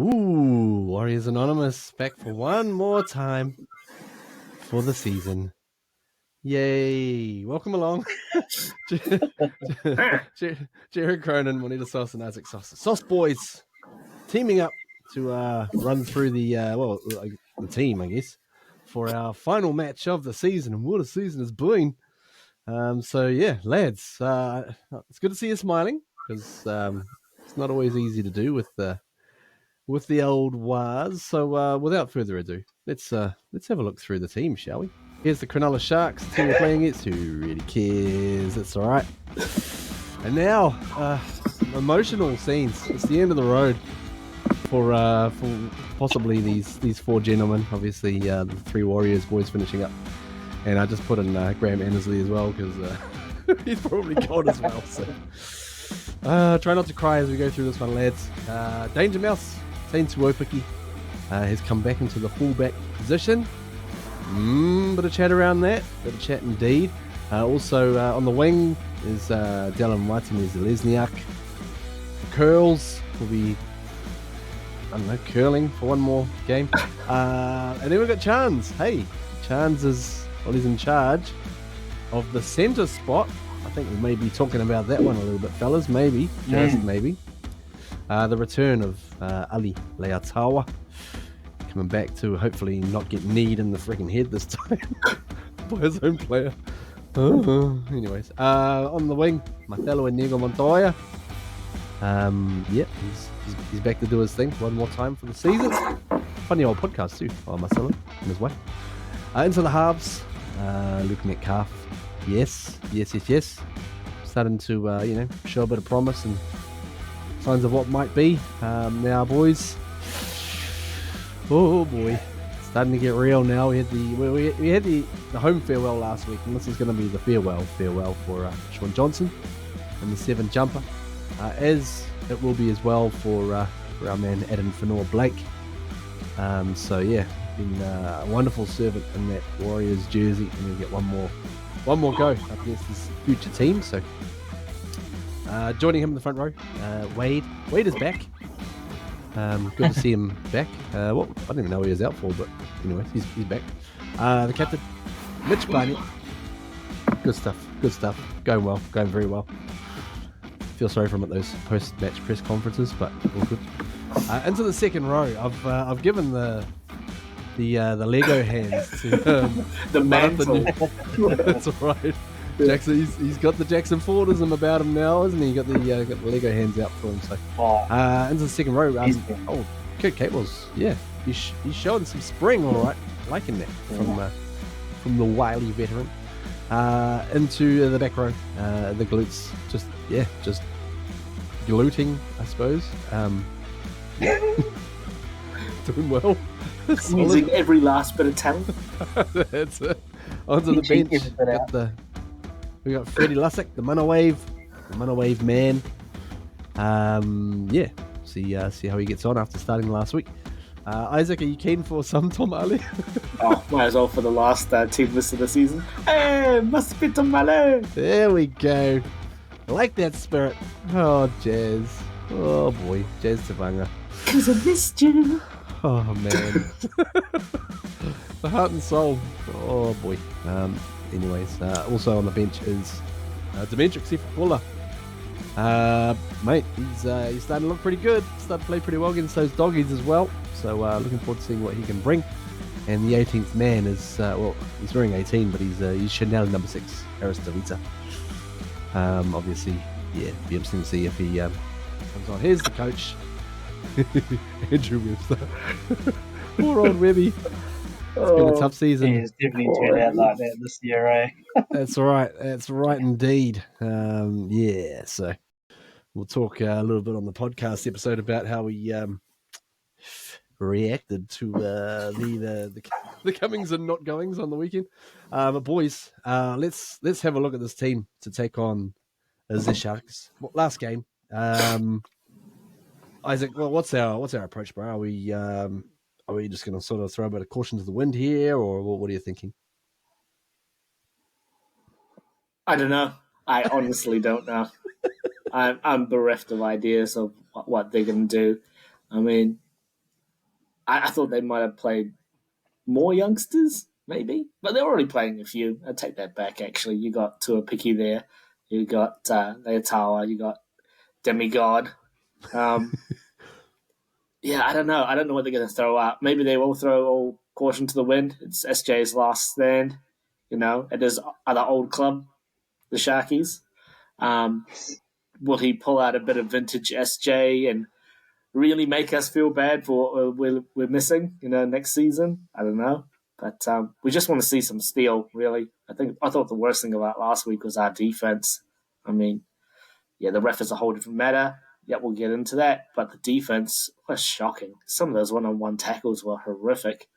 Ooh, Warriors Anonymous back for one more time for the season. Yay! Welcome along, Jared Cronin, Monita Sauce, and Isaac Sauce. Sauce Boys teaming up to run through the team, I guess, for our final match of the season. And what a season it's been! So yeah, lads, it's good to see you smiling because it's not always easy to do with the old Waz. So without further ado, let's have a look through the team, shall we? Here's the Cronulla Sharks team we're playing against. Who really cares? It's all right. And now, emotional scenes. It's the end of the road for possibly these four gentlemen. Obviously, the three Warriors boys finishing up, and I just put in Graham Annesley as well because he's probably gone as well. So try not to cry as we go through this one, lads. Danger Mouse, Tain Tuopiki, has come back into the fullback position. Bit of chat around that. Bit of chat indeed. Also on the wing is Dylan Waitini-Zelezniak. The curls will be, I don't know, curling for one more game. And then we've got Chance. Hey, Chance he's in charge of the centre spot. I think we may be talking about that one a little bit, fellas. Maybe, just maybe. The return of Ali Leatawa. Coming back to hopefully not get kneed in the freaking head this time by his own player. Anyways, on the wing, Marcelo Inigo Montoya. He's back to do his thing one more time for the season. Funny old podcast too, Marcelo in his way. Into the halves, Luke Metcalf. Yes. Starting to show a bit of promise and signs of what might be. Now, boys. Oh boy, starting to get real now. We had the home farewell last week, and this is going to be the farewell for Sean Johnson and the 7 jumper, as it will be as well for our man Adam Fanor-Blake. So yeah, been a wonderful servant in that Warriors jersey, and we'll get one more go up against this future team. So joining him in the front row, Wade is back. Good to see him back. I don't even know what he was out for, but anyway, he's back. The captain, Mitch Barnett. Good stuff. Going well, going very well. Feel sorry for him at those post-match press conferences, but all good. Into the second row, I've given the Lego hands to the mantle. That's right. Jackson, he's got the Jackson Fordism about him now, isn't he? Got the Lego hands out for him. So into the second row. Kurt Capewell's, yeah, he's showing some spring, all right, liking that from the wily veteran. Into the back row, the glutes, just glooting, I suppose. Doing well. Using every last bit of talent. That's it. Onto the bench. We got Freddie Lussick, the Monowave man. See how he gets on after starting last week. Isaac, are you keen for some Tom Ali? Might as well for the last team list of the season. Hey, must be Tom Ali. There we go. I like that spirit. Oh, Jazz. Oh boy, Jazz Tavanga. Because I missed you. Oh man. The heart and soul. Oh boy. Anyways, also on the bench is Demetric Sifapula. Mate, he's starting to look pretty good. Starting to play pretty well against those doggies as well. So looking forward to seeing what he can bring. And the 18th man is, he's wearing 18, but he's Chanel number 6, Harris Davita. Obviously, yeah, be interesting to see if he comes on. Here's the coach, Andrew Webster. Poor old Webby. It's been a tough season. He's definitely turned out like that this year, eh? That's right indeed. So we'll talk a little bit on the podcast episode about how we reacted to the comings and not goings on the weekend. But boys, let's have a look at this team to take on the Sharks. Last game. Isaac, well, what's our approach, bro? Are we just going to sort of throw a bit of caution to the wind here, or what are you thinking? I don't know. I honestly don't know. I'm bereft of ideas of what they're going to do. I mean, I thought they might have played more youngsters, maybe, but they're already playing a few. I take that back. Actually, you got Tuapiki there, you got Leotawa, you got Demigod. Yeah, I don't know. I don't know what they're going to throw out. Maybe they will throw all caution to the wind. It's SJ's last stand, at his other old club, the Sharkies. Um, will he pull out a bit of vintage SJ and really make us feel bad for what we're missing, next season? I don't know. But we just want to see some steel, really. I thought the worst thing about last week was our defense. I mean, yeah, the ref is a whole different matter. Yeah, we'll get into that. But the defense was shocking. Some of those one-on-one tackles were horrific.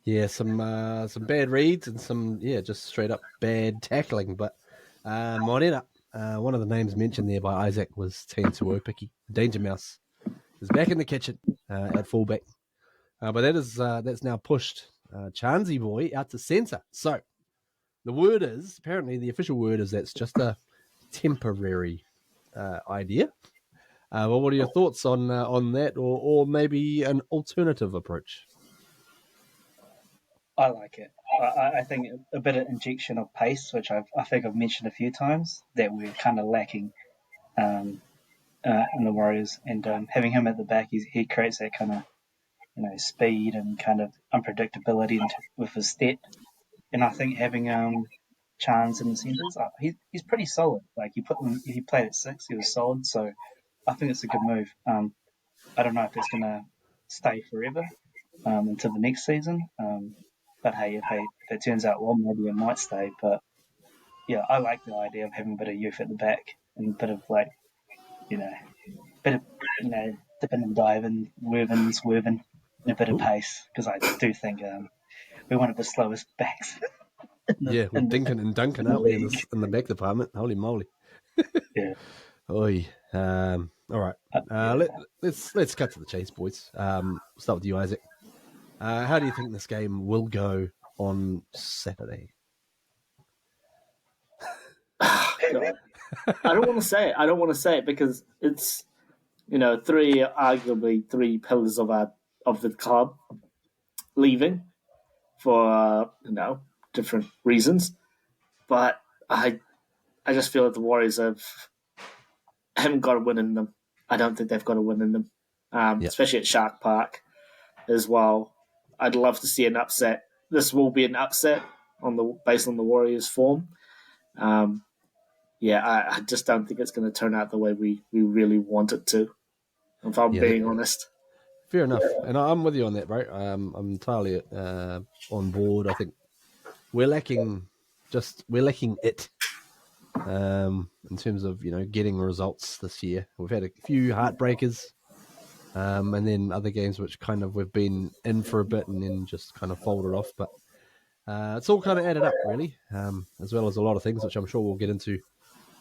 Yeah, some bad reads and some just straight up bad tackling. But Morena, one of the names mentioned there by Isaac was Tuapiki, Danger Mouse, is back in the kitchen at fullback. But that's now pushed Chansey boy out to centre. So the word is, apparently the official word is, that's just a temporary idea. Well, what are your thoughts on that, or maybe an alternative approach? I like it. I think a bit of injection of pace, which I think I've mentioned a few times, that we're kind of lacking in the Warriors. And having him at the back, he creates that kind of speed and kind of unpredictability with his step. And I think having Chance in the centres, he's pretty solid. Like he played at 6, he was solid. So I think it's a good move. I don't know if it's gonna stay forever until the next season. But hey, if it turns out well, maybe it might stay. But yeah, I like the idea of having a bit of youth at the back and a bit of bit of dipping and diving, swerving, and a bit of pace, because I do think we're one of the slowest backs. We're dinking and dunking, aren't we, in the back department? Holy moly! Yeah. Oi. All right. Let's cut to the chase, boys. Start with you, Isaac. How do you think this game will go on Saturday? God. I don't want to say it because it's arguably three pillars of the club leaving for different reasons, but I just feel that the Warriors haven't got a win in them. I don't think they've got a win in them, especially at Shark Park as well. I'd love to see an upset. This will be an upset based on the Warriors' form. I just don't think it's going to turn out the way we really want it to, if I'm being honest. Fair enough. And I'm with you on that, bro. I'm entirely on board. I think we're lacking it in terms of, getting results this year. We've had a few heartbreakers and then other games which kind of we've been in for a bit and then just kind of folded off. But it's all kind of added up, really, as well as a lot of things, which I'm sure we'll get into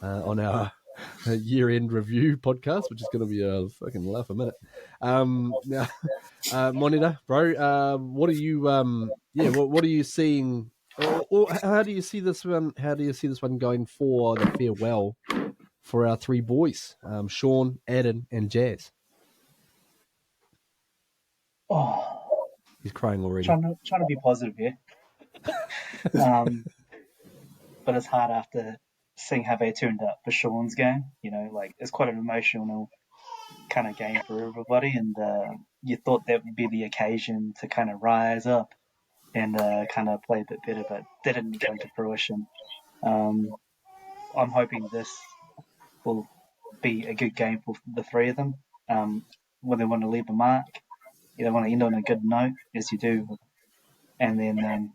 on our year-end review podcast, which is going to be a fucking laugh a minute. Now, Monitor, bro, what are you? What are you seeing? Or how do you see this one? How do you see this one going for the farewell for our three boys, Sean, Adam, and Jazz? Oh, he's crying already. Trying to be positive here. But it's hard after seeing how they turned up for Sean's game. It's quite an emotional kind of game for everybody, and you thought that would be the occasion to kind of rise up and kind of play a bit better, but that didn't come to fruition. I'm hoping this will be a good game for the three of them. When they want to leave a mark, they want to end on a good note, as you do, and then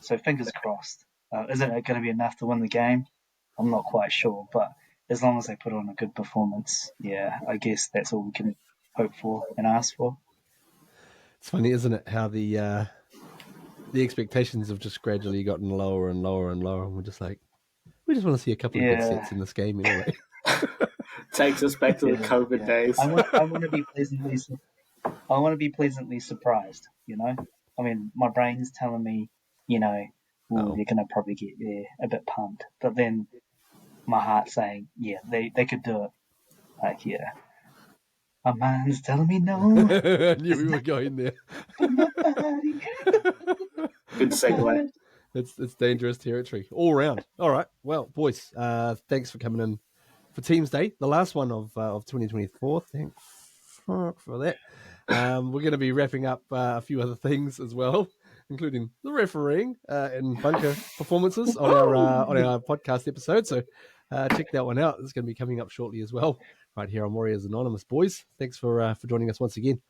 so fingers crossed. Isn't it going to be enough to win the game? I'm not quite sure, but as long as they put on a good performance, I guess that's all we can hope for and ask for. It's funny, isn't it, how the expectations have just gradually gotten lower and lower and lower, and we're just like, we just want to see a couple of good sets in this game anyway. Takes us back to the COVID days. I want to be pleasantly surprised. I mean, my brain's telling me, they're gonna probably get there a bit pumped, but then my heart's saying, they could do it. My mind's telling me no. I knew we were going there. But my body. Good segue. It's dangerous territory all round. All right. Well, boys, thanks for coming in for Teamsday, the last one of 2024. Thank fuck for that. We're going to be wrapping up a few other things as well, including the refereeing and bunker performances on our podcast episode. So check that one out. It's going to be coming up shortly as well, right here on Warriors Anonymous, boys. Thanks for joining us once again,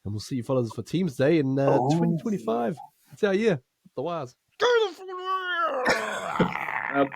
and we'll see you fellas for Teamsday in 2025. It's our year. The Wires. Up.